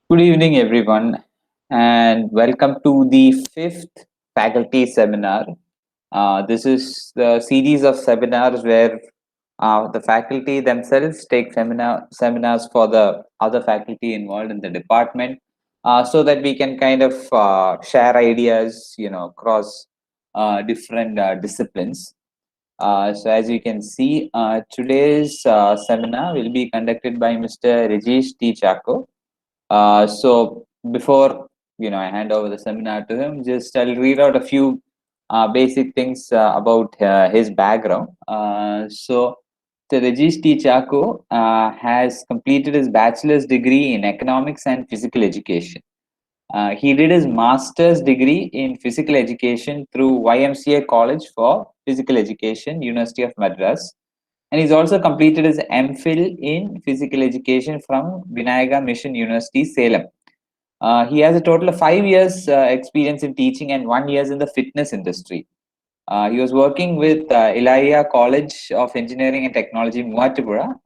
Good evening, everyone, and welcome to the fifth faculty seminar. This is the series of seminars where the faculty themselves take seminars for the other faculty involved in the department, so that we can kind of share ideas, across different disciplines. So, as you can see, today's seminar will be conducted by Mr. Rajesh T. Chako. So before I hand over the seminar to him, just I'll read out a few basic things about his background. So Rajesh T. Chako has completed his bachelor's degree in economics and physical education. He did his master's degree in physical education through YMCA College for Physical Education, University of Madras. And he's also completed his MPhil in physical education from Vinayaga Mission University, Salem. He has a total of 5 years experience in teaching and 1 year in the fitness industry. He was working with Elia College of Engineering and Technology, Muatupura,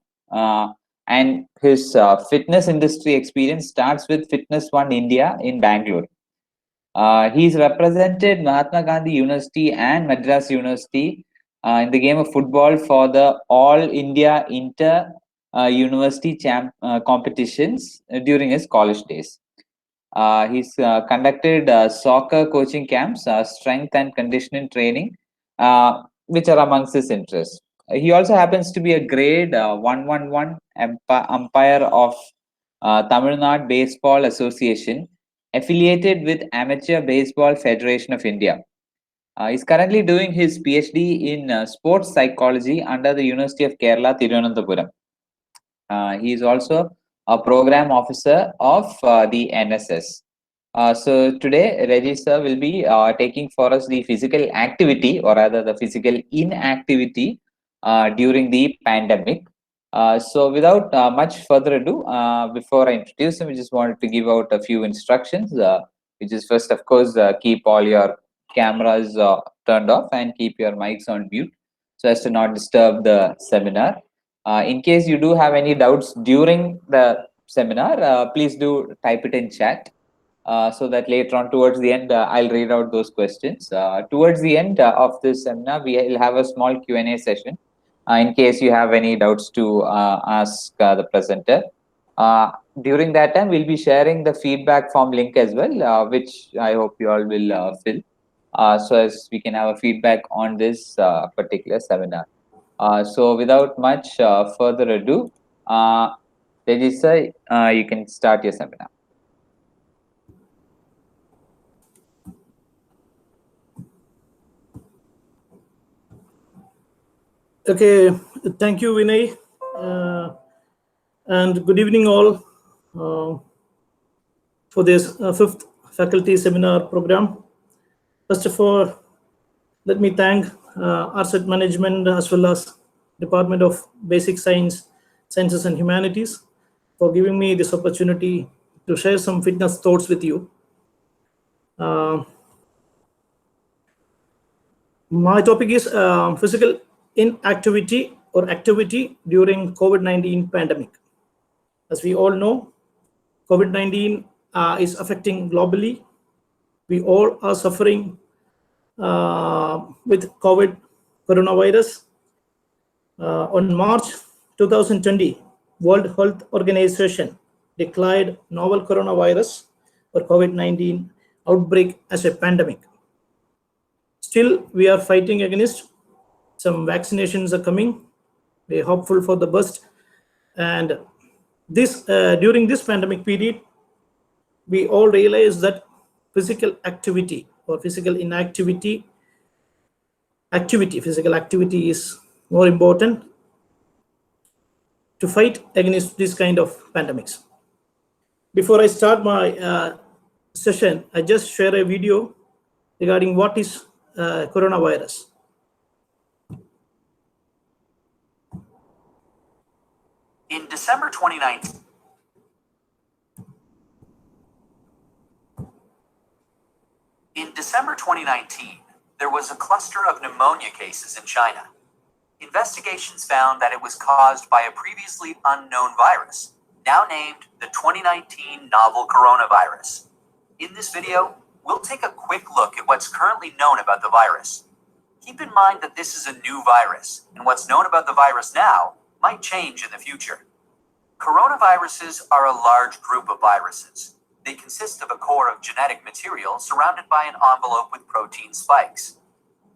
and his fitness industry experience starts with Fitness One India in Bangalore. He's represented Mahatma Gandhi University and Madras University in the game of football for the All India Inter University competitions during his college days. He's conducted soccer coaching camps, strength and conditioning training, which are amongst his interests. He also happens to be a grade 111 umpire of Tamil Nadu Baseball Association, affiliated with Amateur Baseball Federation of India. He's currently doing his PhD in sports psychology under the University of Kerala, Tirunelveli. He is also a program officer of the NSS. So today, Reggie sir will be taking for us the physical activity, or rather the physical inactivity during the pandemic. So without much further ado, before I introduce him, I just wanted to give out a few instructions, which is first, of course, keep all your cameras turned off and keep your mics on mute so as to not disturb the seminar. In case you do have any doubts during the seminar, please do type it in chat. So that later on towards the end, I'll read out those questions. Towards the end of this seminar, we will have a small Q&A session in case you have any doubts to ask the presenter. During that time, we'll be sharing the feedback form link as well, which I hope you all will fill, so as we can have a feedback on this particular seminar. So without much further ado, Teji sir, you can start your seminar. Okay, thank you, Vinay, and good evening all for this fifth faculty seminar program. First of all, let me thank RSET Management as well as Department of Basic Science, Sciences and Humanities for giving me this opportunity to share some fitness thoughts with you. My topic is physical inactivity or activity during COVID-19 pandemic. As we all know, COVID-19 is affecting globally. We all are suffering with coronavirus. On March 2020, World Health Organization declared novel coronavirus or COVID-19 outbreak as a pandemic. Still, we are fighting against. Some vaccinations are coming. We're hopeful for the best. And this during this pandemic period, we all realize that physical activity or physical inactivity, physical activity is more important to fight against this kind of pandemics. Before I start my session, I just share a video regarding what is coronavirus. In December 2019, there was a cluster of pneumonia cases in China. Investigations found that it was caused by a previously unknown virus, now named the 2019 novel coronavirus. In this video, we'll take a quick look at what's currently known about the virus. Keep in mind that this is a new virus, and what's known about the virus now might change in the future. Coronaviruses are a large group of viruses. They consist of a core of genetic material surrounded by an envelope with protein spikes.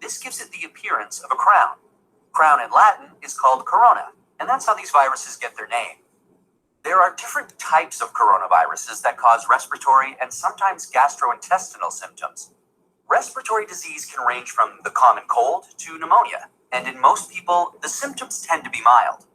This gives it the appearance of a crown. Crown in Latin is called corona, and that's how these viruses get their name. There are different types of coronaviruses that cause respiratory and sometimes gastrointestinal symptoms. Respiratory disease can range from the common cold to pneumonia, and in most people, the symptoms tend to be mild.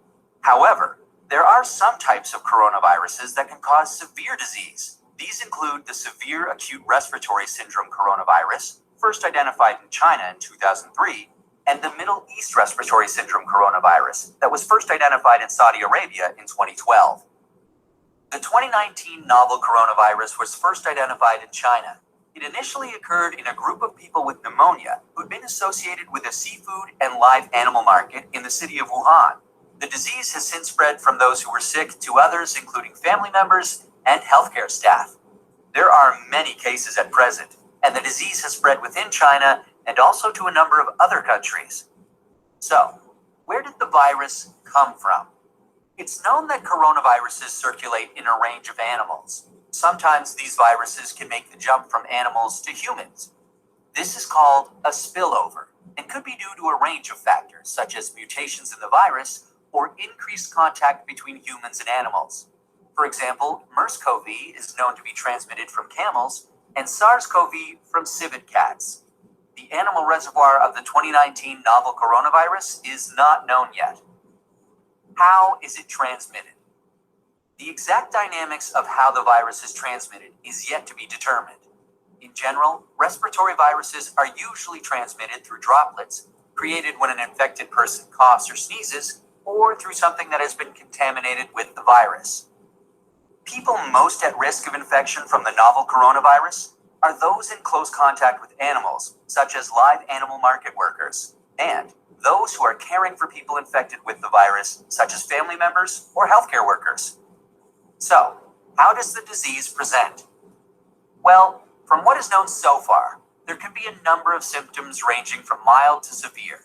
However, there are some types of coronaviruses that can cause severe disease. These include the severe acute respiratory syndrome coronavirus, first identified in China in 2003, and the Middle East respiratory syndrome coronavirus that was first identified in Saudi Arabia in 2012. The 2019 novel coronavirus was first identified in China. It initially occurred in a group of people with pneumonia who'd been associated with a seafood and live animal market in the city of Wuhan. The disease has since spread from those who were sick to others, including family members and healthcare staff. There are many cases at present, and the disease has spread within China and also to a number of other countries. So, where did the virus come from? It's known that coronaviruses circulate in a range of animals. Sometimes these viruses can make the jump from animals to humans. This is called a spillover and could be due to a range of factors, such as mutations in the virus or increased contact between humans and animals. For example, MERS-CoV is known to be transmitted from camels and SARS-CoV from civet cats. The animal reservoir of the 2019 novel coronavirus is not known yet. How is it transmitted? The exact dynamics of how the virus is transmitted is yet to be determined. In general, respiratory viruses are usually transmitted through droplets created when an infected person coughs or sneezes, or through something that has been contaminated with the virus. People most at risk of infection from the novel coronavirus are those in close contact with animals, such as live animal market workers, and those who are caring for people infected with the virus, such as family members or healthcare workers. So, how does the disease present? Well, from what is known so far, there can be a number of symptoms ranging from mild to severe.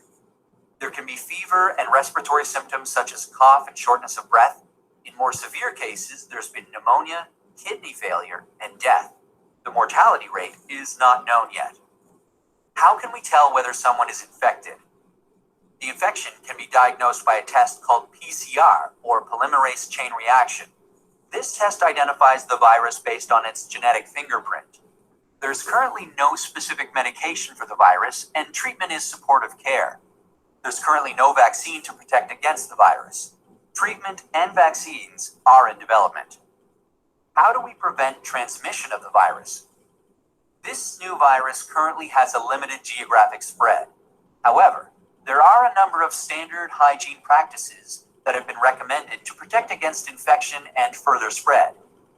There can be fever and respiratory symptoms such as cough and shortness of breath. In more severe cases, there's been pneumonia, kidney failure, and death. The mortality rate is not known yet. How can we tell whether someone is infected? The infection can be diagnosed by a test called PCR, or polymerase chain reaction. This test identifies the virus based on its genetic fingerprint. There's currently no specific medication for the virus, and treatment is supportive care. There's currently no vaccine to protect against the virus. Treatment and vaccines are in development. How do we prevent transmission of the virus? This new virus currently has a limited geographic spread. However, there are a number of standard hygiene practices that have been recommended to protect against infection and further spread.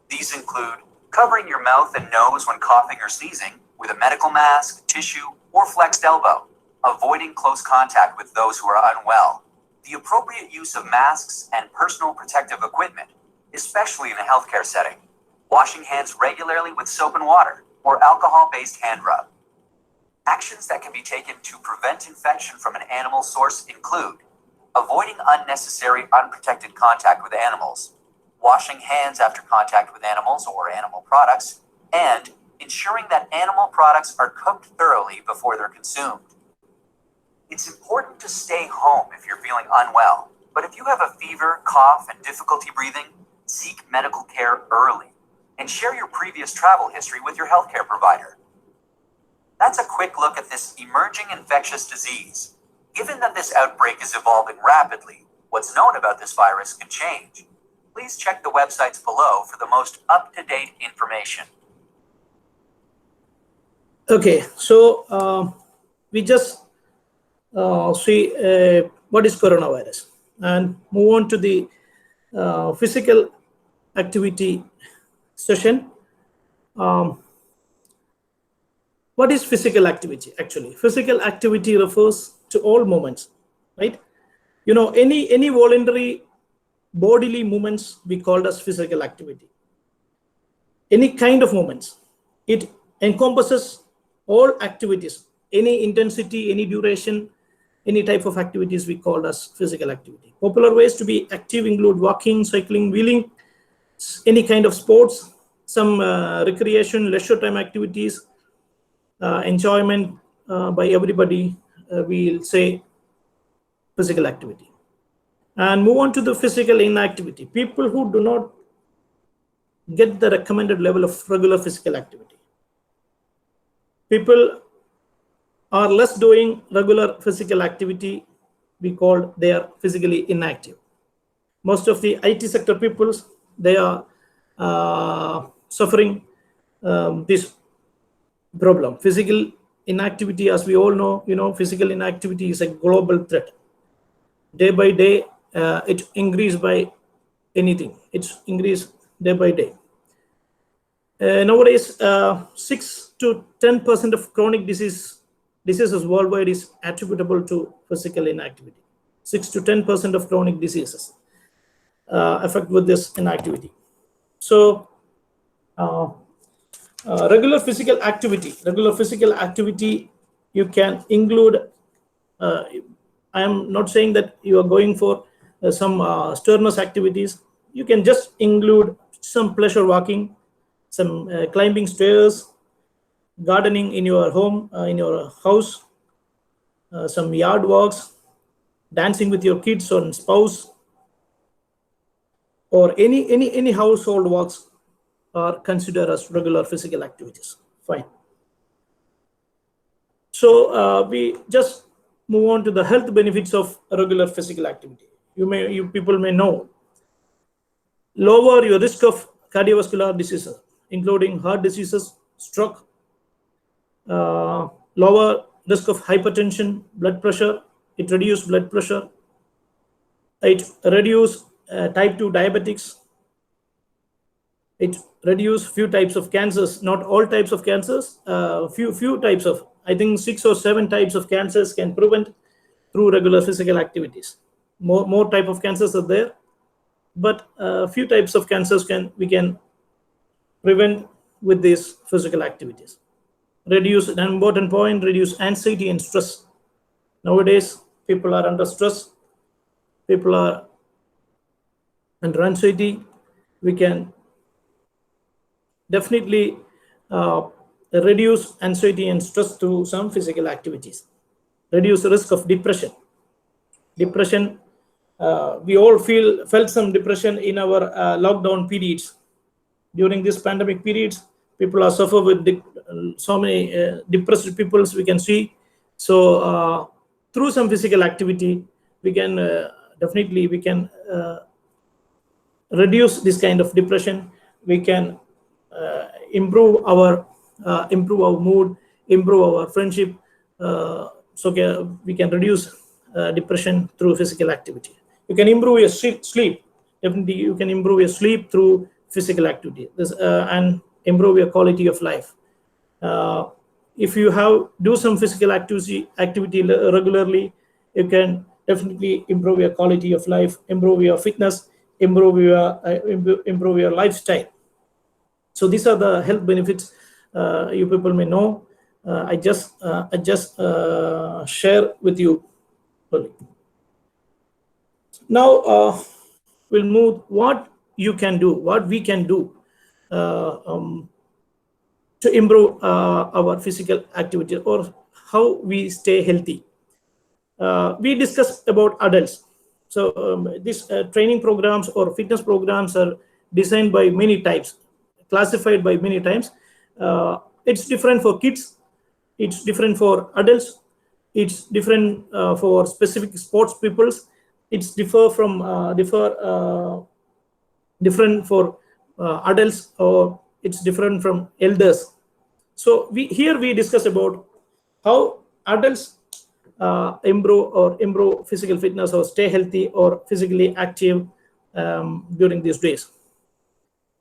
These include covering your mouth and nose when coughing or sneezing with a medical mask, tissue, or flexed elbow, avoiding close contact with those who are unwell, the appropriate use of masks and personal protective equipment, especially in a healthcare setting, washing hands regularly with soap and water, or alcohol-based hand rub. Actions that can be taken to prevent infection from an animal source include avoiding unnecessary unprotected contact with animals, washing hands after contact with animals or animal products, and ensuring that animal products are cooked thoroughly before they're consumed. It's important to stay home if you're feeling unwell, but if you have a fever, cough, and difficulty breathing, seek medical care early and share your previous travel history with your healthcare provider. That's a quick look at this emerging infectious disease. Given that this outbreak is evolving rapidly, what's known about this virus can change. Please check the websites below for the most up-to-date information. Okay, so we just see what is coronavirus and move on to the physical activity session. What is physical activity? Actually, physical activity refers to all movements, right? You know, any voluntary bodily movements we called as physical activity. Any kind of movements. It encompasses all activities, any intensity, any duration, any type of activities we called as physical activity. Popular ways to be active include walking, cycling, wheeling, any kind of sports, some recreation, leisure time activities, enjoyment by everybody, we'll say physical activity. And move on to the physical inactivity. People who do not get the recommended level of regular physical activity. People are less doing regular physical activity, we call they are physically inactive. Most of the IT sector peoples, they are suffering this problem. Physical inactivity, as we all know, physical inactivity is a global threat. Day by day, it increased by anything. It's increased day by day. Nowadays, 6 to 10% of chronic diseases worldwide is attributable to physical inactivity. 6 to 10% of chronic diseases affect with this inactivity. So, regular physical activity, you can include. I am not saying that you are going for some strenuous activities. You can just include some pleasure walking, some climbing stairs, gardening in your home, in your house, some yard walks, dancing with your kids or spouse, or any household walks are considered as regular physical activities. Fine. So we just move on to the health benefits of regular physical activity. You people may know, lower your risk of cardiovascular diseases, including heart diseases, stroke, lower risk of hypertension, blood pressure. It reduces blood pressure. It reduces type 2 diabetics. It reduces few types of cancers, not all types of cancers, few types of, I think 6 or 7 types of cancers can prevent through regular physical activities. More type of cancers are there, but few types of cancers we can prevent with these physical activities. Reduce, an important point, reduce anxiety and stress. Nowadays, people are under stress. People are under anxiety. We can definitely reduce anxiety and stress through some physical activities. Reduce the risk of depression. Depression, we all felt some depression in our lockdown periods. During this pandemic periods, people are suffer with so many depressed people we can see. So through some physical activity, we can definitely reduce this kind of depression. We can improve our mood, improve our friendship. So we can reduce depression through physical activity. You can improve your sleep. Definitely, you can improve your sleep through physical activity and improve your quality of life. If you do some physical activity regularly, you can definitely improve your quality of life, improve your fitness, improve your lifestyle. So these are the health benefits you people may know. I just share with you. Now we'll move what we can do to improve our physical activity or how we stay healthy. We discussed about adults. So these training programs or fitness programs are designed by many types, classified by many times. It's different for kids. It's different for adults. It's different for specific sports peoples. It's different for adults, or it's different from elders. So we discuss about how adults improve physical fitness or stay healthy or physically active during these days.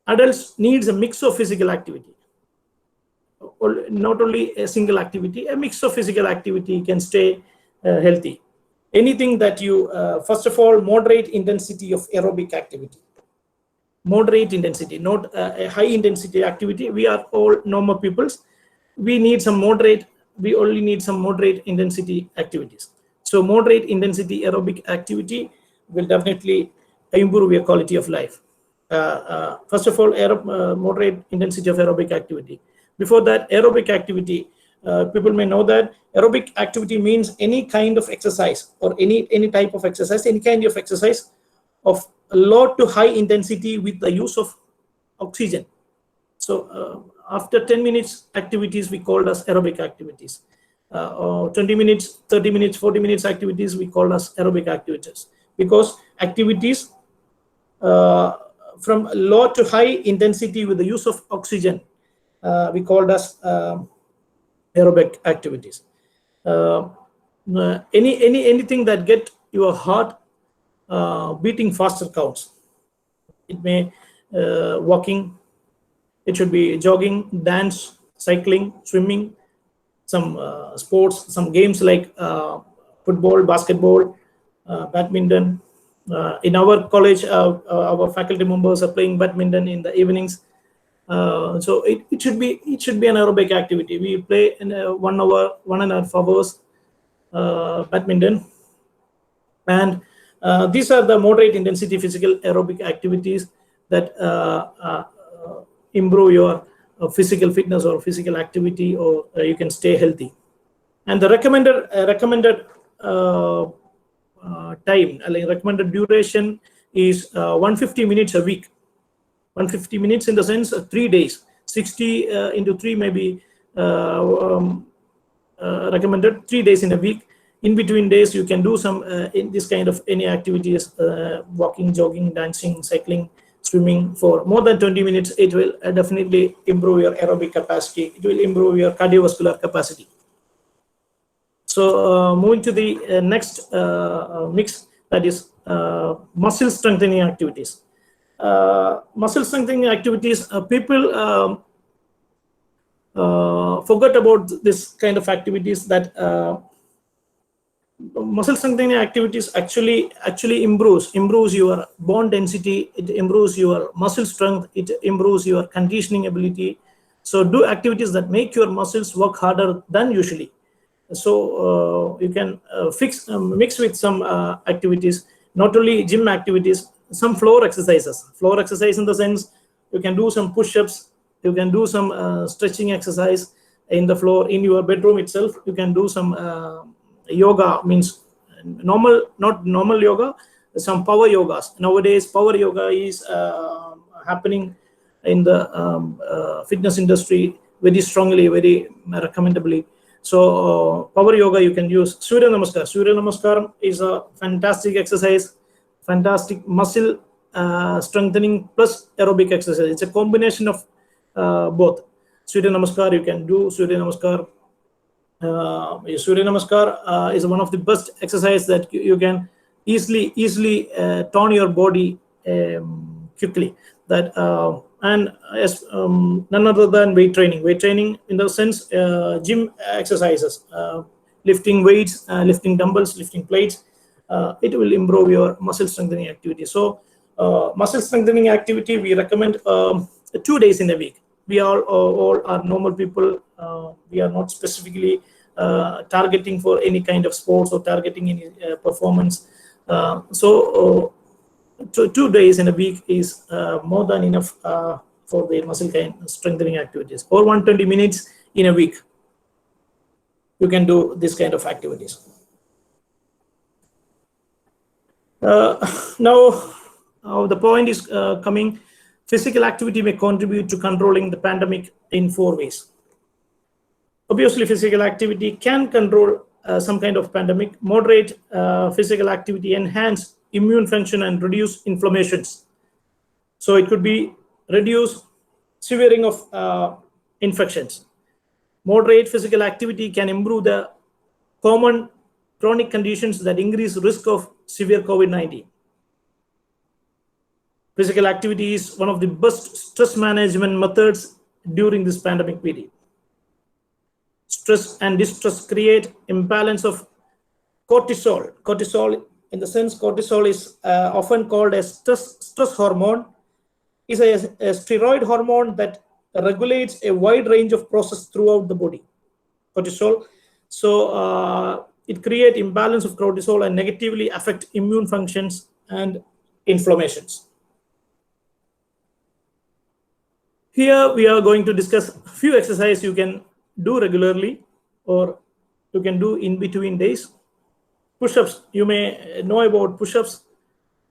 Adults needs a mix of physical activity, or not only a single activity. A mix of physical activity can stay healthy. anything that you, first of all, moderate intensity of aerobic activity. Moderate intensity, not a high intensity activity. We are all normal peoples. We need some moderate, we only need some moderate intensity activities. So moderate intensity aerobic activity will definitely improve your quality of life. First of all, moderate intensity of aerobic activity. Before that, aerobic activity, people may know that aerobic activity means any kind of exercise, or any type of exercise, any kind of exercise of low to high intensity with the use of oxygen. So after 10 minutes activities, we called as aerobic activities. 20 minutes, 30 minutes, 40 minutes activities, we call as aerobic activities, because activities from low to high intensity with the use of oxygen, we called as aerobic activities. Anything that get your heart beating faster counts. It may walking, it should be jogging, dance, cycling, swimming, some sports, some games like football, basketball, badminton. In our college, our faculty members are playing badminton in the evenings. So it should be an aerobic activity. We play in 1 hour, 1.5 hours badminton, and these are the moderate intensity physical aerobic activities that improve your physical fitness or physical activity, or you can stay healthy. And the recommended time, like recommended duration, is 150 minutes a week. 150 minutes in the sense of 3 days. 60 into 3 may be recommended 3 days in a week. In between days, you can do some in this kind of any activities, walking, jogging, dancing, cycling, swimming for more than 20 minutes. It will definitely improve your aerobic capacity. It will improve your cardiovascular capacity. So moving to the next mix, that is muscle strengthening activities. Muscle strengthening activities, people forgot about this kind of activities, that muscle strengthening activities actually improves your bone density, it improves your muscle strength, it improves your conditioning ability. So do activities that make your muscles work harder than usually. So you can mix with some activities, not only gym activities, some floor exercises. Floor exercise in the sense, you can do some push-ups, you can do some stretching exercise in the floor in your bedroom itself. You can do some yoga, means not normal yoga, some power yogas. Nowadays, power yoga is happening in the fitness industry very strongly, very recommendably. So power yoga, you can use Surya Namaskar. Surya Namaskar is a fantastic exercise, fantastic muscle strengthening plus aerobic exercise. It's a combination of both. Surya Namaskar, you can do Surya Namaskar. Surya Namaskar is one of the best exercise that you can easily tone your body quickly. That and as none other than weight training. Weight training in the sense, gym exercises, lifting weights, lifting dumbbells, lifting plates. It will improve your muscle strengthening activity. So muscle strengthening activity, we recommend 2 days in a week. We all are normal people. We are not specifically targeting for any kind of sports or targeting any performance. So 2 days in a week is more than enough for the muscle strengthening activities. Or 120 minutes in a week, you can do this kind of activities. Now the point is coming. Physical activity may contribute to controlling the pandemic in 4 ways. Obviously, physical activity can control some kind of pandemic. Moderate physical activity enhance immune function and reduce inflammations. So it could be reduce severing of infections. Moderate physical activity can improve the common chronic conditions that increase risk of severe COVID-19. Physical activity is one of the best stress management methods during this pandemic period. Stress and distress create imbalance of cortisol. Cortisol, in the sense, cortisol is often called a stress hormone. Is a steroid hormone that regulates a wide range of processes throughout the body. Cortisol. So it creates imbalance of cortisol and negatively affect immune functions and inflammations. Here we are going to discuss a few exercises you can do regularly or you can do in between days. Push-ups, you may know about push-ups.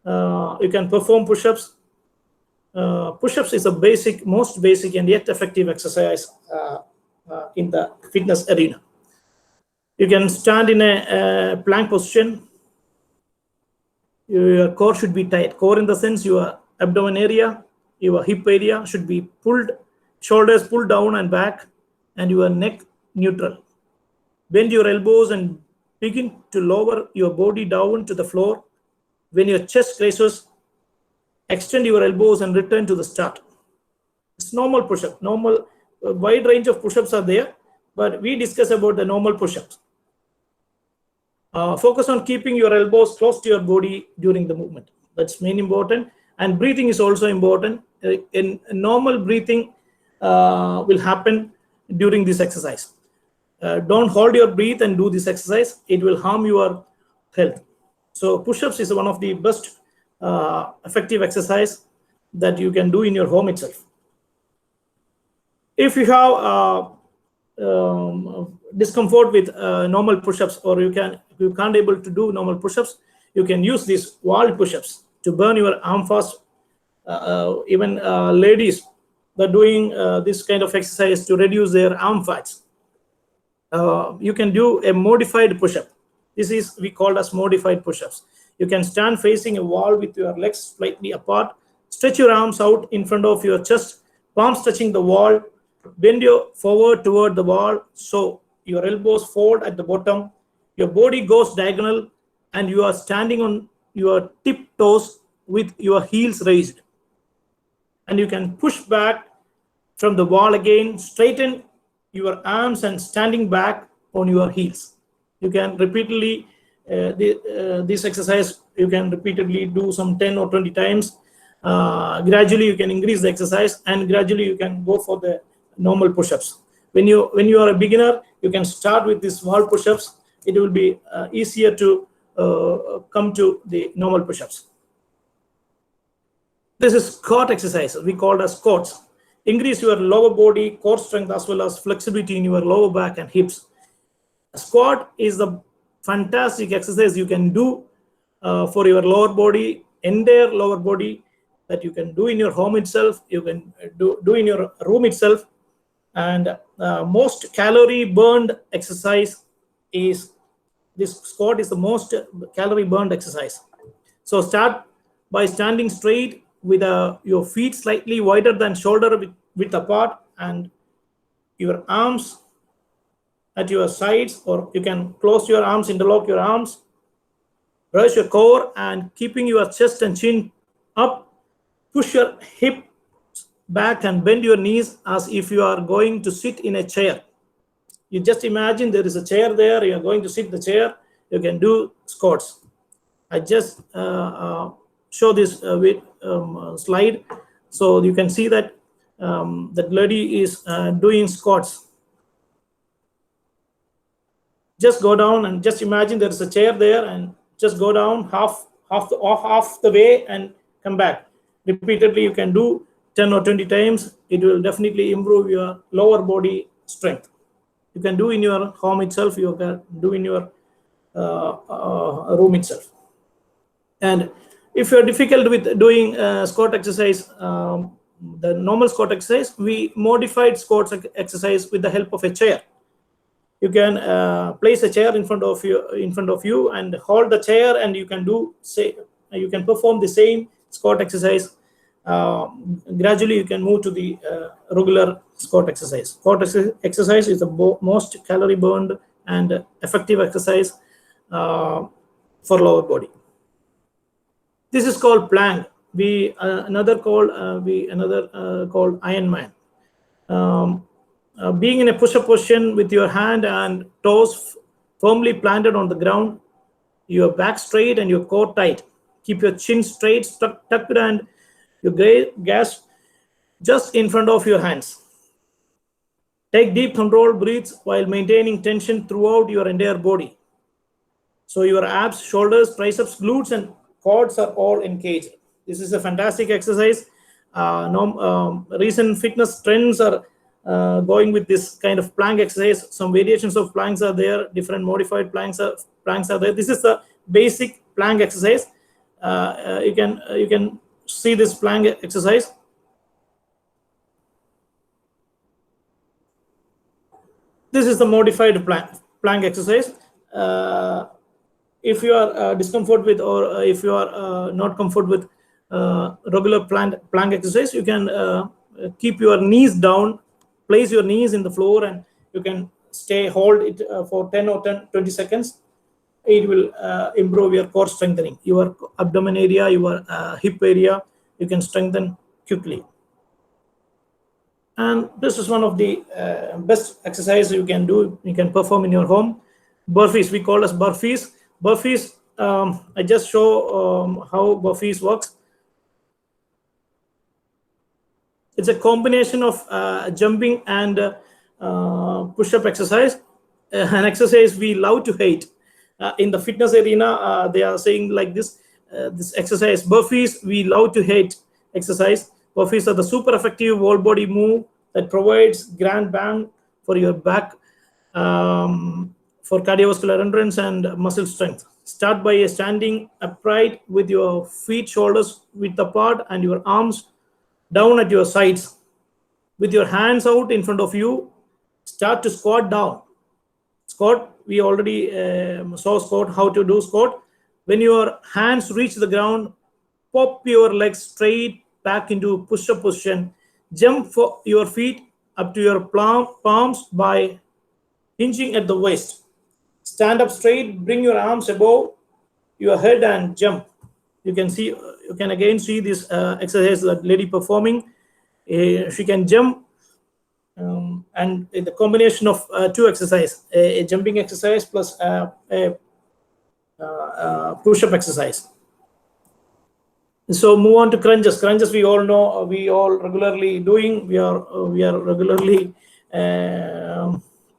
You can perform push-ups. Push-ups is a most basic and yet effective exercise in the fitness arena. You can stand in a plank position. Your core should be tight. Core in the sense your abdomen area, your hip area should be pulled, shoulders pulled down and back, and your neck neutral. Bend your elbows and begin to lower your body down to the floor. When your chest raises, extend your elbows and return to the start. It's normal push-up. Normal, wide range of push-ups are there, but we discuss about the normal push-ups. Focus on keeping your elbows close to your body during the movement. That's main important. And breathing is also important. In normal breathing will happen during this exercise. Don't hold your breath and do this exercise. It will harm your health. So push-ups is one of the best effective exercise that you can do in your home itself. If you have discomfort with normal push-ups, or you can't able to do normal push-ups, you can use these wall push-ups to burn your arm fast. Even ladies that are doing this kind of exercise to reduce their arm fats. You can do a modified push-up. This is we call as modified push-ups. You can stand facing a wall with your legs slightly apart. Stretch your arms out in front of your chest, palms touching the wall. Bend your forward toward the wall, so your elbows fold at the bottom. Your body goes diagonal, and you are standing on your tip toes with your heels raised. And you can push back from the wall again, straighten your arms and standing back on your heels. You can repeatedly, this exercise, you can repeatedly do some 10 or 20 times. Gradually you can increase the exercise, and gradually you can go for the normal push-ups. When you are a beginner, you can start with these wall push-ups. It will be easier to come to the normal push-ups. This is squat exercise. We call it as squats. Increase your lower body core strength as well as flexibility in your lower back and hips. A squat is the fantastic exercise you can do for your lower body, entire lower body, that you can do in your home itself. You can do in your room itself. And most calorie burned exercise is this squat is the most calorie burned exercise. So start by standing straight with your feet slightly wider than shoulder width apart, and your arms at your sides, or you can close your arms, interlock your arms, raise your core, and keeping your chest and chin up, push your hip back and bend your knees as if you are going to sit in a chair. You just imagine there is a chair there, you are going to sit in the chair, you can do squats. I just show this with slide, so you can see that that lady is doing squats. Just go down and just imagine there is a chair there, and just go down half the way and come back. Repeatedly you can do 10 or 20 times. It will definitely improve your lower body strength. You can do in your home itself, you can do in your room itself. And if you're difficult with doing squat exercise, the normal squat exercise, we modified squat exercise with the help of a chair. You can place a chair in front of you and hold the chair, and you can perform the same squat exercise. Gradually you can move to the regular squat exercise. Squat exercise is the most calorie burned and effective exercise for lower body. This is called plank. Another called Ironman. Being in a push-up position with your hand and toes firmly planted on the ground, your back straight and your core tight. Keep your chin straight, tucked, and your gas just in front of your hands. Take deep controlled breaths while maintaining tension throughout your entire body. So your abs, shoulders, triceps, glutes, and quads are all engaged. This is a fantastic exercise. Recent fitness trends are going with this kind of plank exercise. Some variations of planks are there. Different modified planks are there. This is the basic plank exercise. You can see this plank exercise. This is the modified plank exercise. If you are discomfort with, or if you are not comfort with regular plank exercise, you can keep your knees down, place your knees in the floor, and you can hold it for 10 or 20 seconds. It will improve your core strengthening, your abdomen area, your hip area. You can strengthen quickly. And this is one of the best exercises you can do. You can perform in your home. Burpees, we call as burpees. Burpees, I just show how burpees works. It's a combination of jumping and push-up exercise, an exercise we love to hate. In the fitness arena, they are saying like this exercise, burpees, we love to hate exercise. Burpees are the super effective whole body move that provides grand bang for your back, for cardiovascular endurance and muscle strength. Start by standing upright with your feet, shoulders width apart, and your arms down at your sides. With your hands out in front of you, start to squat down. Squat, we already saw squat, how to do squat. When your hands reach the ground, pop your legs straight back into push-up position. Jump for your feet up to your palms by hinging at the waist. Stand up straight, bring your arms above your head and jump. You can again see this exercise that lady performing. She can jump, and the combination of two exercises, a jumping exercise plus a push-up exercise. So move on to crunches. Crunches, we all know, we all regularly doing. We are regularly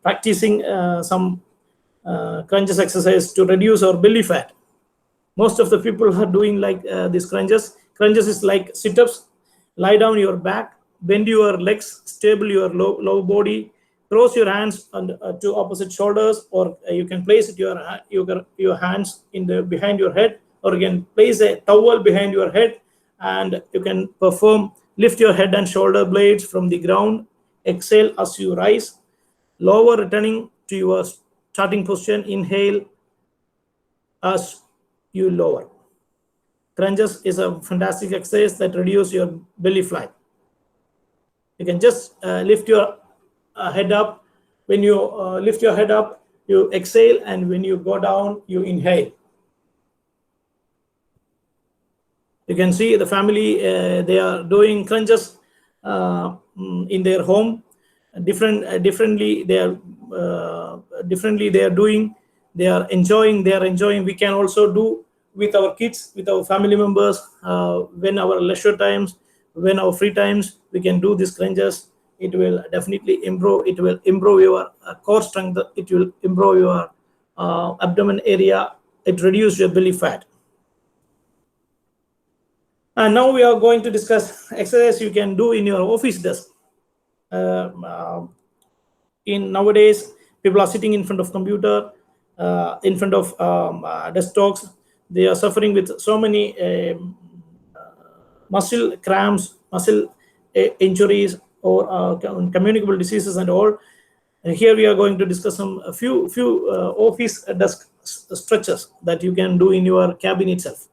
practicing some crunches exercise to reduce our belly fat. Most of the people are doing like these crunches. Crunches is like sit-ups. Lie down your back, bend your legs, stable your low body, cross your hands to opposite shoulders, or you can place it your hands behind your head, or you can place a towel behind your head, and you can lift your head and shoulder blades from the ground. Exhale as you rise, lower, returning to your starting position. Inhale as you lower. Crunches is a fantastic exercise that reduces your belly fat. You can just lift your head up. When you lift your head up, you exhale, and when you go down, you inhale. You can see the family, they are doing crunches in their home. Differently they are doing. They are enjoying. We can also do with our kids, with our family members, when our leisure times, when our free times, we can do these crunches. It will definitely improve. It will improve your core strength. It will improve your abdomen area. It reduces your belly fat. And now we are going to discuss exercise you can do in your office desk. In nowadays, people are sitting in front of computer, in front of desktops. They are suffering with so many muscle cramps, muscle injuries, or communicable diseases and all. Here we are going to discuss a few office desk stretches that you can do in your cabin itself.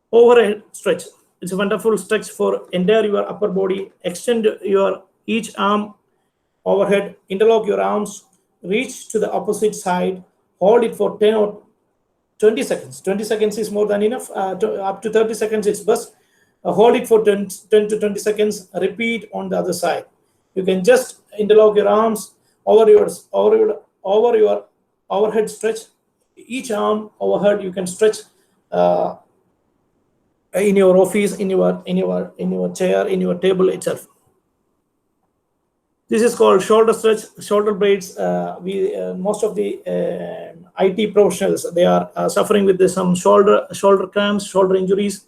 Overhead stretch. It's a wonderful stretch for entire your upper body. Extend your each arm overhead. Interlock your arms. Reach to the opposite side. Hold it for 10 or 20 seconds. 20 seconds is more than enough. Up to 30 seconds it's best. Hold it for 10 to 20 seconds. Repeat on the other side. You can just interlock your arms over your overhead stretch. each arm overhead. You can stretch in your office, in your chair, in your table itself. This is called shoulder stretch, shoulder blades. Most of the IT professionals, they are suffering with some shoulder cramps, shoulder injuries.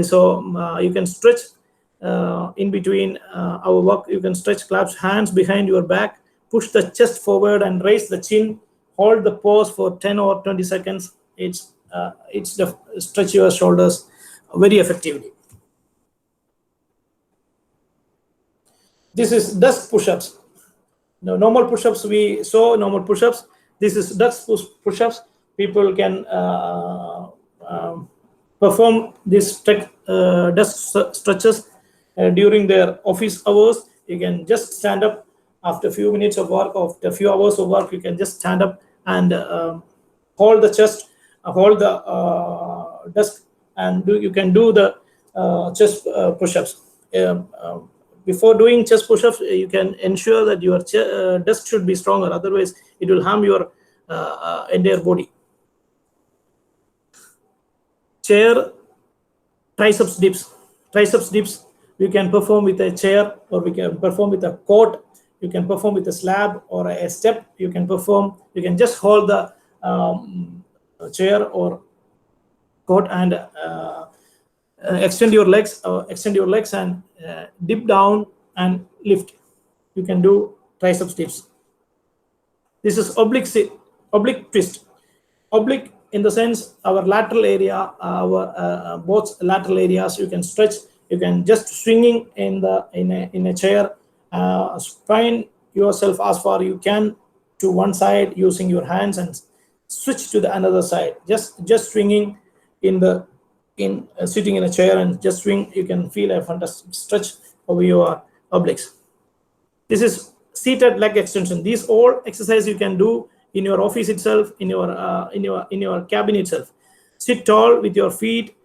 So you can stretch in between our work. You can stretch, clasp hands behind your back, push the chest forward and raise the chin. Hold the pose for 10 or 20 seconds. It's stretch your shoulders very effectively. This is desk push-ups. Now, normal push-ups, we saw normal push-ups. This is desk push-ups. People can perform this desk stretches during their office hours. You can just stand up after a few minutes of work, after a few hours of work. You can just stand up and hold the chest, hold the desk, and you can do the chest push-ups. Before doing chest push-ups, you can ensure that your desk should be stronger. Otherwise, it will harm your entire body. Chair triceps dips. Triceps dips, you can perform with a chair, or we can perform with a cot. You can perform with a slab or a step. You can just hold the chair or cot and extend your legs and dip down and lift. You can do triceps dips. This is oblique twist. Oblique in the sense our lateral area, our both lateral areas. You can stretch. You can just swinging in a chair, spine yourself as far you can to one side using your hands and switch to the another side. Just swinging sitting in a chair and just swing. You can feel a fantastic stretch over your obliques. This is seated leg extension. These all exercise you can do in your office itself, in your cabin itself. Sit tall with your feet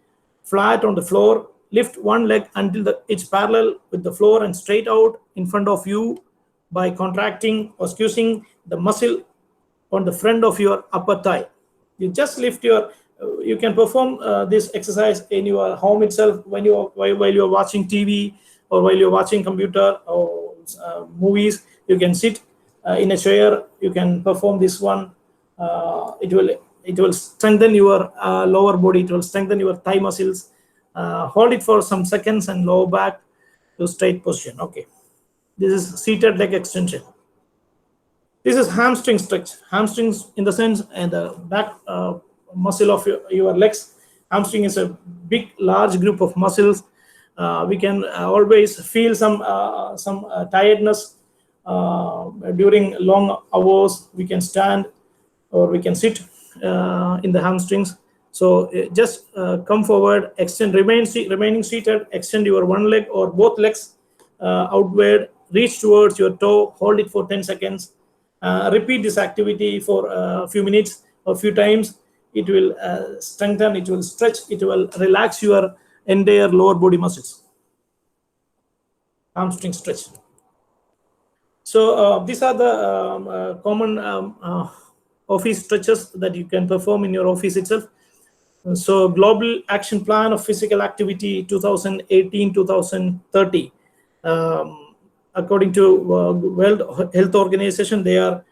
flat on the floor. Lift one leg until it's parallel with the floor and straight out in front of you by contracting or squeezing the muscle on the front of your upper thigh. You just lift you can perform this exercise in your home itself while you're watching TV or while you're watching computer or movies. You can sit in a chair. You can perform this one. It will strengthen your lower body. It will strengthen your thigh muscles. Hold it for some seconds and lower back to straight position. Okay, this is seated leg extension. This is hamstring stretch. Hamstrings in the sense and the back muscle of your legs. Hamstring is a large group of muscles. We can always feel some tiredness during long hours. We can stand or we can sit in the hamstrings. So just come forward, extend, remaining seated, extend your one leg or both legs outward, reach towards your toe, hold it for 10 seconds. Repeat this activity for a few minutes or few times. It will strengthen, it will stretch, it will relax your entire lower body muscles. Hamstring stretch. So these are the common office stretches that you can perform in your office itself. So Global Action Plan of Physical Activity 2018-2030. According to World Health Organization, they are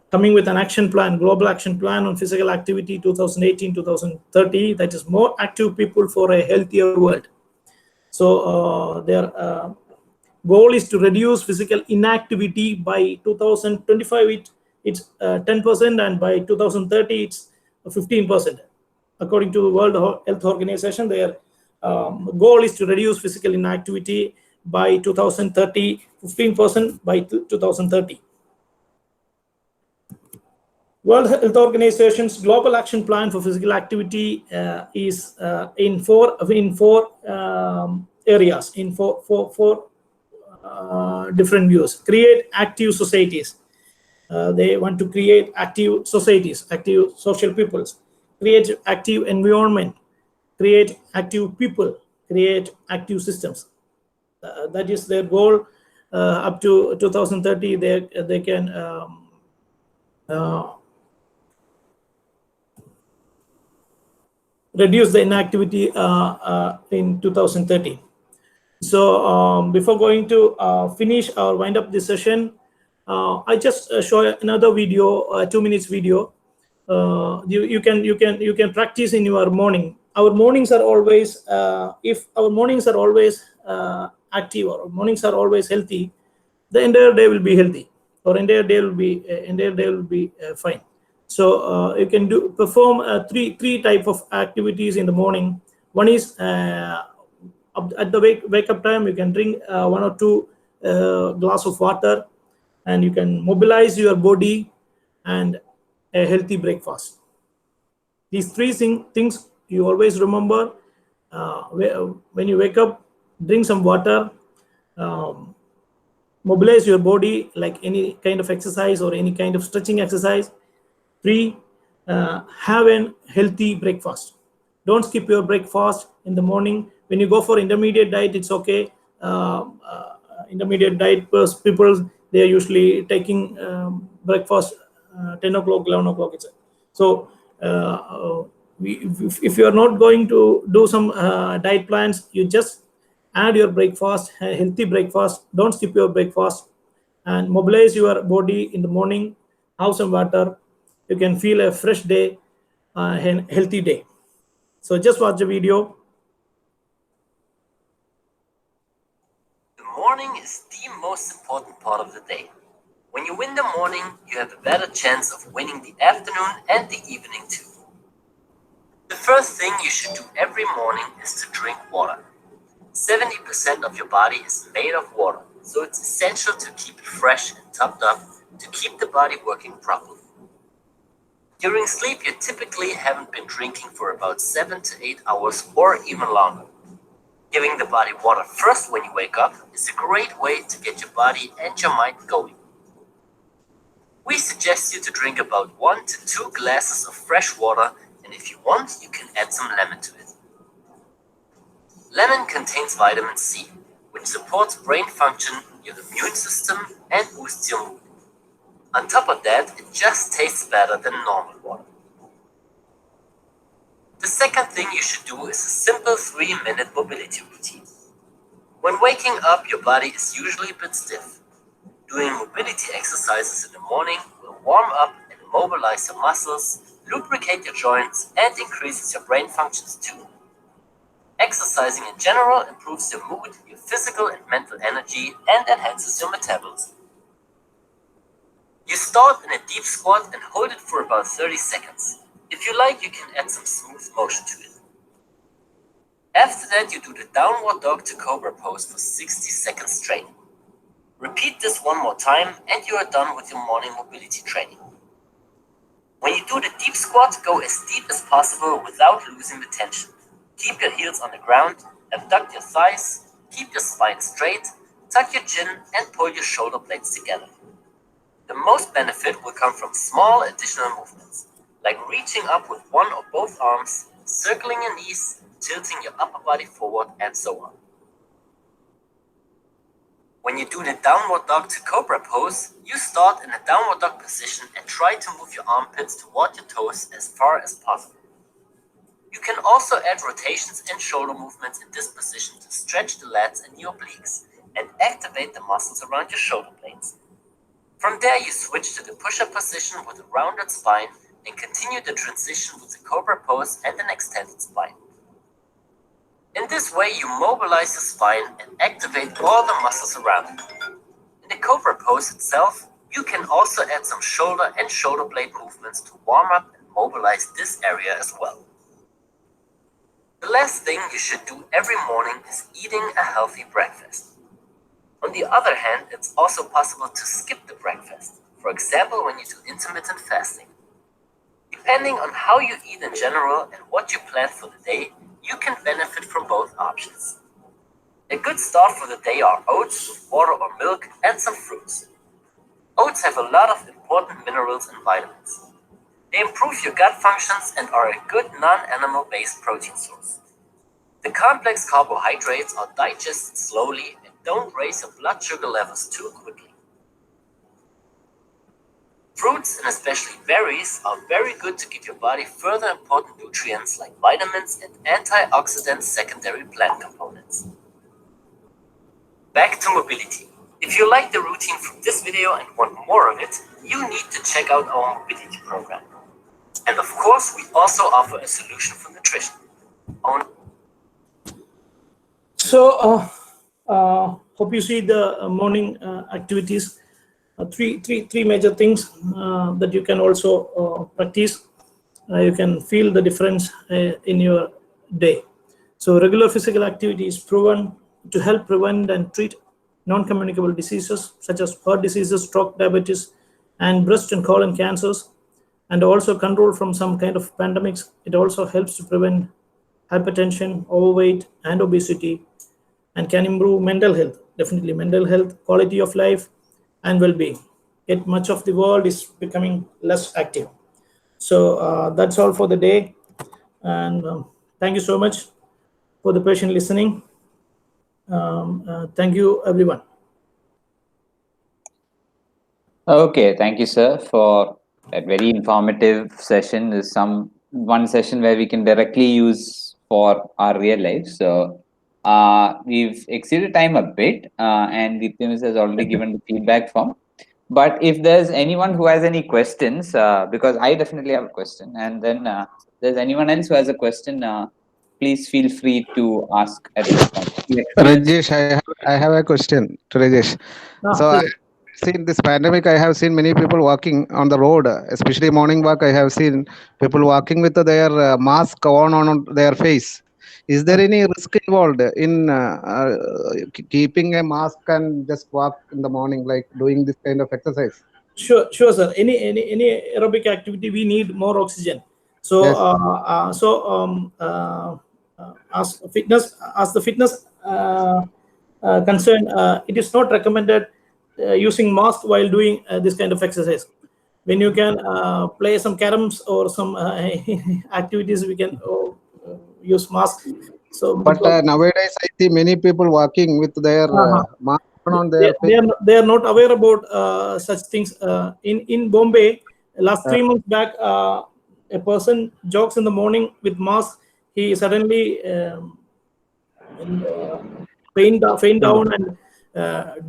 coming with an action plan, Global Action Plan on Physical Activity 2018-2030, that is more active people for a healthier world. So their goal is to reduce physical inactivity by 2025. It's 10%, and by 2030 it's 15%. According to the World Health Organization, their goal is to reduce physical inactivity by 2030, 15% by 2030. World Health Organization's Global Action Plan for Physical Activity is in four areas, in four different views. Create active societies. They want to create active societies, active social peoples. Create active environment. Create active people. Create active systems. That is their goal. Up to 2030, they can reduce the inactivity in 2013. So before going to finish or wind up this session, I just show another video, 2 minutes video. You can practice in your morning. Our mornings are always if our mornings are always active, or mornings are always healthy, the entire day will be healthy, or entire day will be fine. So you can perform three type of activities in the morning. One is at the wake up time, you can drink 1 or 2 glass of water, and you can mobilize your body, and a healthy breakfast. These three things you always remember. When you wake up, drink some water, um, mobilize your body like any kind of exercise or any kind of stretching exercise. 3, have a healthy breakfast. Don't skip your breakfast in the morning. When you go for intermediate diet, it's okay. Intermediate diet people, they are usually taking breakfast 10 o'clock, 11 o'clock, etc. So if you are not going to do some diet plans, you just add your breakfast, a healthy breakfast. Don't skip your breakfast, and mobilize your body in the morning. Have some water. You can feel a fresh day, and healthy day. So just watch the video. The morning is the most important part of the day. When you win the morning, you have a better chance of winning the afternoon and the evening too. The first thing you should do every morning is to drink water. 70% of your body is made of water, so it's essential to keep it fresh and topped up to keep the body working properly. During sleep, you typically haven't been drinking for about 7 to 8 hours or even longer. Giving the body water first when you wake up is a great way to get your body and your mind going. We suggest you to drink about 1 to 2 glasses of fresh water, and if you want, you can add some lemon to it. Lemon contains vitamin C, which supports brain function, your immune system, and boosts your mood. On top of that, it just tastes better than normal water. The second thing you should do is a simple 3-minute mobility routine. When waking up, your body is usually a bit stiff. Doing mobility exercises in the morning will warm up and mobilize your muscles, lubricate your joints, and increases your brain functions too. Exercising in general improves your mood, your physical and mental energy, and enhances your metabolism. You start in a deep squat and hold it for about 30 seconds. If you like, you can add some smooth motion to it. After that, you do the downward dog to Cobra pose for 60 seconds straight. Repeat this one more time and you are done with your morning mobility training. When you do the deep squat, go as deep as possible without losing the tension. Keep your heels on the ground, abduct your thighs, keep your spine straight, tuck your chin, and pull your shoulder blades together. The most benefit will come from small additional movements, like reaching up with one or both arms, circling your knees, tilting your upper body forward, and so on. When you do the downward dog to Cobra pose, you start in a downward dog position and try to move your armpits toward your toes as far as possible. You can also add rotations and shoulder movements in this position to stretch the lats and your obliques and activate the muscles around your shoulder blades. From there, you switch to the push-up position with a rounded spine and continue the transition with the Cobra pose and an extended spine. In this way, you mobilize your spine and activate all the muscles around it. In the Cobra pose itself, you can also add some shoulder and shoulder blade movements to warm up and mobilize this area as well. The last thing you should do every morning is eating a healthy breakfast. On the other hand, it's also possible to skip the breakfast, for example when you do intermittent fasting. Depending on how you eat in general and what you plan for the day, you can benefit from both options. A good start for the day are oats with water or milk and some fruits. Oats have a lot of important minerals and vitamins. They improve your gut functions and are a good non-animal based protein source. The complex carbohydrates are digested slowly and don't raise your blood sugar levels too quickly. Fruits, and especially berries, are very good to give your body further important nutrients like vitamins and antioxidant secondary plant components. Back to mobility. If you like the routine from this video and want more of it, you need to check out our mobility program. And of course, we also offer a solution for nutrition. So, hope you see the morning activities. Three major things that you can also practice. You can feel the difference in your day. So, regular physical activity is proven to help prevent and treat non-communicable diseases such as heart diseases, stroke, diabetes, and breast and colon cancers, and also control from some kind of pandemics. It also helps to prevent hypertension, overweight, and obesity, and can improve mental health, definitely mental health, quality of life, and well-being. Yet much of the world is becoming less active. So that's all for the day, and thank you so much for the patient listening. Thank you, everyone. Okay, thank you, sir, for that very informative session. Is some one session where we can directly use for our real life. So we've exceeded time a bit, and Dityamis has already given the feedback form. But if there's anyone who has any questions, because I definitely have a question, and then there's anyone else who has a question, please feel free to ask at this point. Rajesh, I have a question to Rajesh. So I Please. seen this pandemic. I have seen many people walking on the road, especially morning walk. I have seen people walking with their mask on their face. Is there any risk involved in keeping a mask and just walk in the morning, like doing this kind of exercise? Sure, sir. Any aerobic activity, we need more oxygen. So, Yes. as the fitness concern, it is not recommended using mask while doing this kind of exercise. When you can play some caroms or some activities, we can use mask. So, But nowadays, I see many people walking with their mask on their face. they are not aware about such things. In Bombay, last 3 months back, a person jogs in the morning with mask. He suddenly faint down, and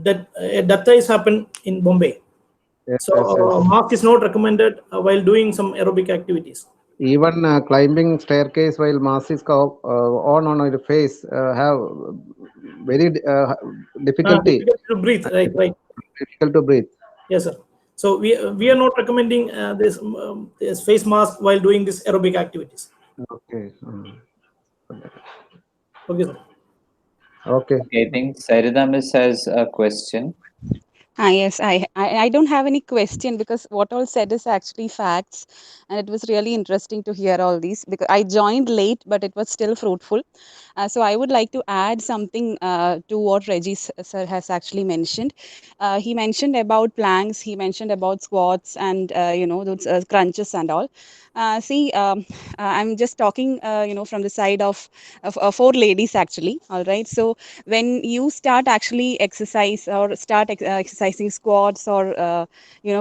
death has happened in Bombay. Yes, So yes, yes. mask is not recommended while doing some aerobic activities. Even climbing staircase while mask is on your face have very difficulty. Difficult to breathe, right. Difficult to breathe. Yes, sir. So we are not recommending this face mask while doing this aerobic activities. Okay. Okay, sir. Okay. Okay, I think Saridamis has a question. Yes, I don't have any question because what all said is actually facts, and it was really interesting to hear all these because I joined late, but it was still fruitful. So I would like to add something to what Reggie sir has actually mentioned. He mentioned about planks, he mentioned about squats, and those crunches and all. See, I'm just talking, from the side of four ladies actually. All right, so when you start actually exercise or start exercising squats or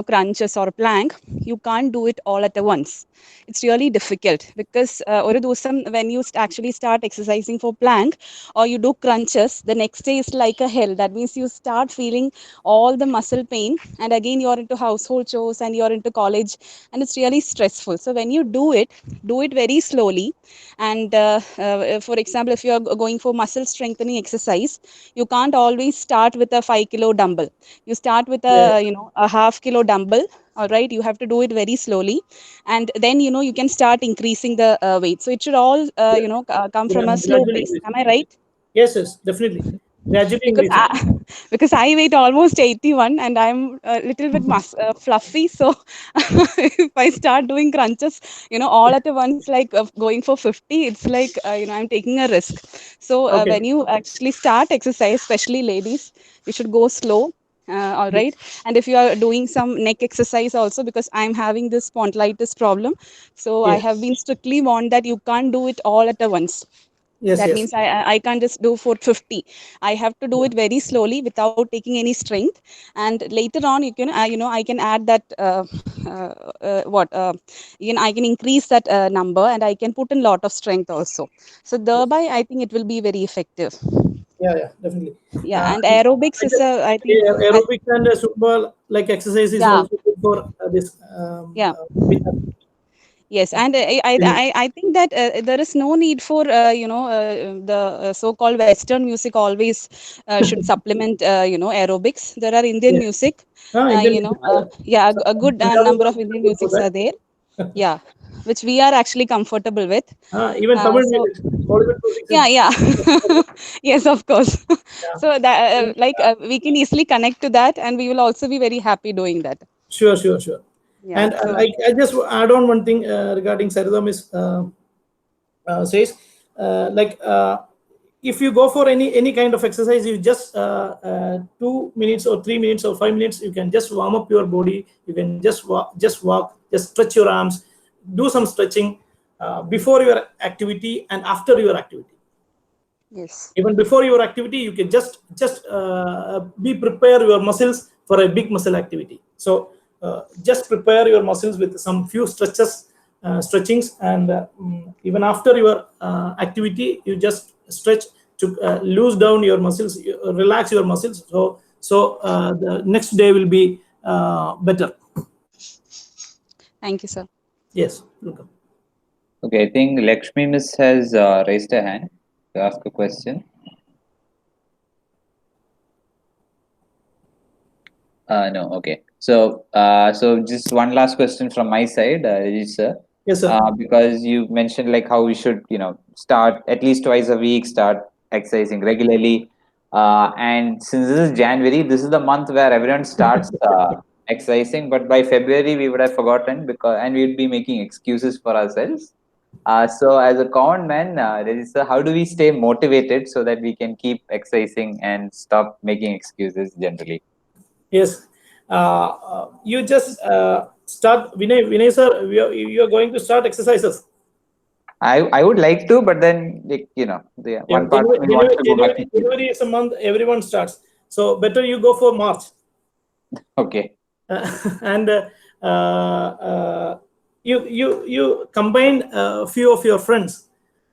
crunches or plank, you can't do it all at once. It's really difficult because ഒരു ദിവസം when you actually start exercising for plank or you do crunches, the next day is like a hell. That means you start feeling all the muscle pain, and again you're into household chores and you're into college, and it's really stressful. So when you do it very slowly. And for example, if you're going for muscle strengthening exercise, you can't always start with a 5 kilo dumbbell. You start with a half-kilo dumbbell. All right, you have to do it very slowly, and then you can start increasing the weight. So it should all come from a slow Gradually pace. increase. Am I right? Yes, definitely. Gradually because increase. I, because I weigh almost 81 and I'm a little bit fluffy. So if I start doing crunches, all at once, like going for 50, it's like, I'm taking a risk. So Okay. when you actually start exercise, especially ladies, you should go slow. All right. And if you are doing some neck exercise also, because I'm having this spondylitis problem, so I Yes. have been strictly warned that you can't do it all at once. Yes, That yes. means I can't just do for 50. I have to do it very slowly without taking any strength. And later on, I can add that what I can increase that number, and I can put in lot of strength also. So thereby, I think it will be very effective. Yeah, yeah, definitely. Yeah, and aerobics I is guess I think aerobic and Zumba like exercise is yeah, also good for this yeah. fitness. Yes, and I think that there is no need for the so-called Western music always should supplement aerobics. There are Indian Yeah. music, Indian music, yeah, a good Punjabi number of songs are Indian good for musics that. are there. Yeah, which we are actually comfortable with. Even Tamil So music, Hollywood music is yeah, yeah, good. yes, of course. Yeah. So that we can easily connect to that, and we will also be very happy doing that. Sure, sure, sure. Yeah. And So I just add on one thing regarding Saradam is says like if you go for any kind of exercise, you just 2 minutes or 3 minutes or 5 minutes, you can just warm up your body. You can just walk, just stretch your arms, do some stretching before your activity and after your activity. yes. Even before your activity, you can just be prepare your muscles for a big muscle activity. So just prepare your muscles with some few stretchings, and even after your activity, you just stretch to loose down your muscles, relax your muscles, so the next day will be better. Thank you, sir. Yes, welcome. Okay, I think Lakshmi Miss has raised her hand to ask a question. No, okay. So just one last question from my side, Rajesh sir. Yes, sir. Because you mentioned like how we should, start at least twice a week, start exercising regularly. And since this is January, this is the month where everyone starts exercising. But by February, we would have forgotten and we'd be making excuses for ourselves. So as a common man, Rajesh sir, how do we stay motivated so that we can keep exercising and stop making excuses generally? Yes. You just start, Vinay sir. You are going to start exercises. I would like to, but then like, the Yeah, one part of me wants to go back to sleep. January is a month everyone starts. So better you go for March. Okay. And you combine a few of your friends,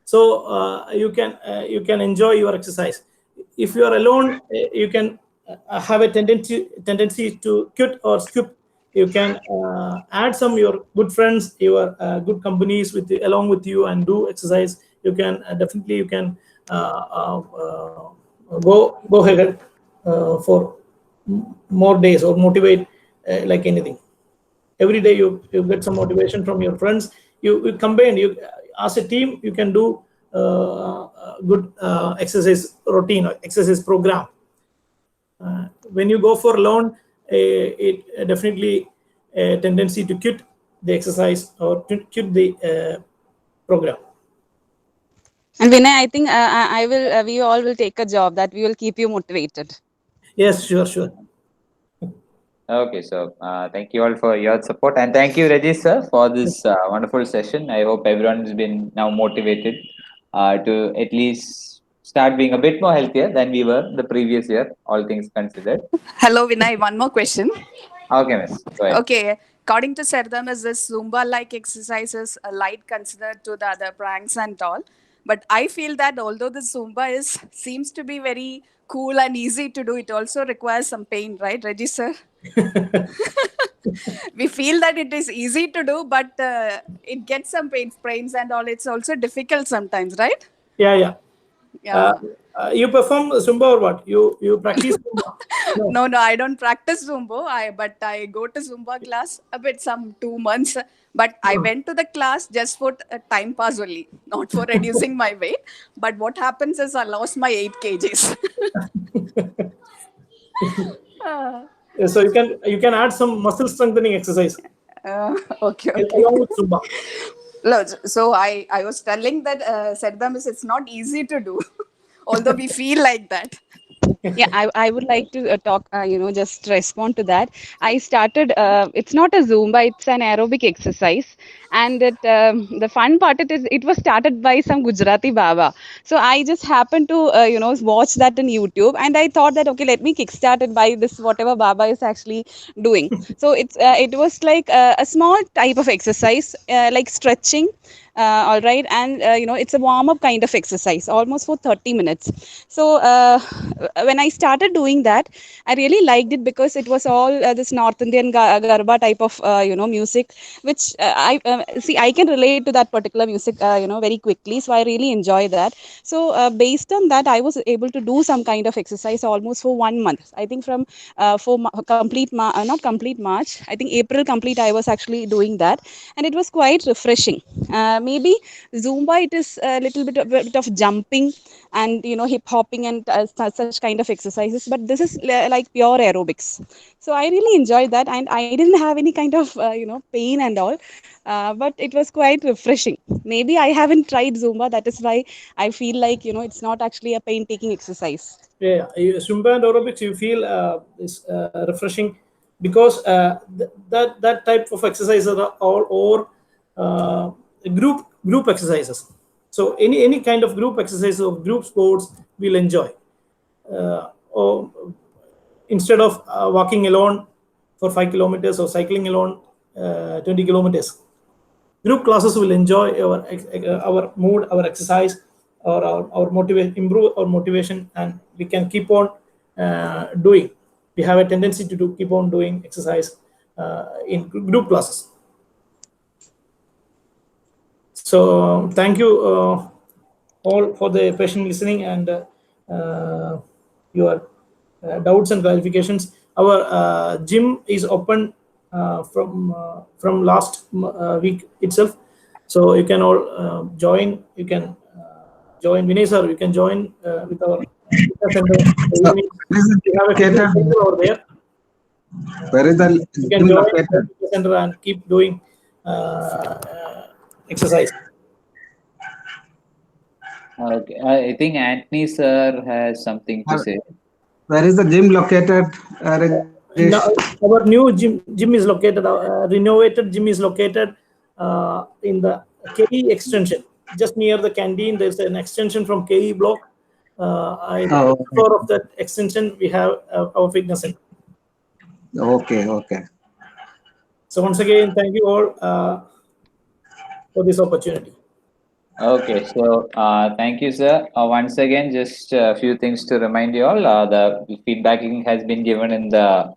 so you can enjoy your exercise. If you are alone, you can have a tendency to quit or skip. You can add some your good friends, your good companies along with you, and do exercise. You can definitely you can go ahead for more days, or motivate like anything. Every day you get some motivation from your friends. You combine, you as a team, you can do good exercise routine or exercise program. When you go for alone, it definitely a tendency to quit the exercise or to quit the program. And Vinay, I think I will. We all will take a job that we will keep you motivated. Yes, sure, sure. Okay, so thank you all for your support, and thank you, Regis sir, for this wonderful session. I hope everyone has been now motivated to at least start being a bit more healthier than we were the previous year, all things considered. Hello, Vinay. One more question. Okay, miss, go ahead. Okay, according to Sardam, is this Zumba-like exercises a light considered to the other pranks and all? But I feel that although the Zumba seems to be very cool and easy to do, it also requires some pain, right, Reggie sir? We feel that it is easy to do, but it gets some pain, sprains and all. It's also difficult sometimes, right? Yeah, yeah. Uh, Yeah. you perform Zumba or what? You practice Zumba? No. No, I don't practice Zumba. But I go to Zumba class a bit some 2 months. But I No. went to the class just for time pass only, not for reducing my weight. But what happens is I lost my 8 kgs. So you can add some muscle strengthening exercise Okay, okay. along with Zumba. So I was telling that Sardam is it's not easy to do, although we feel like that. Yeah, I would like to talk, just respond to that. I started, it's not a Zumba, it's an aerobic exercise. And the fun part it was started by some Gujarati Baba. So I just happened to, watch that on YouTube. And I thought that, okay, let me kickstart it by this, whatever Baba is actually doing. So it was like a small type of exercise, like stretching. All right, and it's a warm up kind of exercise, almost for 30 minutes. So when I started doing that, I really liked it because it was all this North Indian garba type of music, which I see I can relate to that particular music very quickly. So I really enjoy that. So based on that, I was able to do some kind of exercise almost for 1 month. I think from not complete March. I think April complete. I was actually doing that, and it was quite refreshing. Maybe Zumba, it is a little bit of jumping and hip hopping and such kind of exercises, but this is like pure aerobics. So I really enjoyed that, and I didn't have any kind of pain and all, but it was quite refreshing. Maybe I haven't tried Zumba, that is why I feel like it's not actually a pain taking exercise. Yeah, Zumba and aerobics, you feel is refreshing because that type of exercises are all or group exercises. So any kind of group exercise or group sports we'll enjoy. Or instead of walking alone for 5 kilometers or cycling alone 20 kilometers, group classes will enjoy our mood, our exercise, or our motivation, improve our motivation, and we can keep on doing. We have a tendency to keep on doing exercise in group classes. So thank you all for the patient listening and your doubts and clarifications. Our gym is open from last week itself, so you can all join. You can join Vinay sir. You can join with our fitness center in the So, evening. where is We have a it fitness located? center over there. Where is the You can gym join the located? fitness center and keep doing exercise. Okay, I think Anthony sir has something to Uh, say. Where is the gym located, Rajesh? Now, our new gym is located, renovated gym is located in the KE extension, just near the canteen. There's an extension from KE block. In the Oh, first floor of that extension, we have our fitness center. okay, okay. So once again, thank you all for this opportunity. Okay, so thank you, sir. Once again, just a few things to remind you all. The feedbacking has been given in the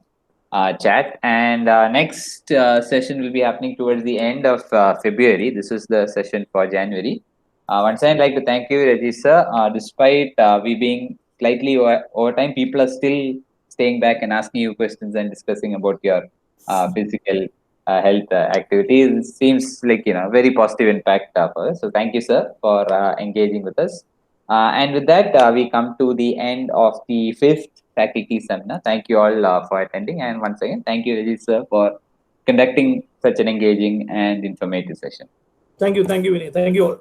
chat, and next session will be happening towards the end of February. This is the session for January. Once again, I'd like to thank you, Rajesh sir. Despite we being slightly over time, people are still staying back and asking you questions and discussing about your physical health activities. Seems like very positive impact for us. So thank you, sir, for engaging with us. And with that, we come to the end of the fifth faculty seminar. Thank you all for attending, and once again, thank you, Rajesh sir, for conducting such an engaging and informative session. Thank you, Vinay. Thank you all.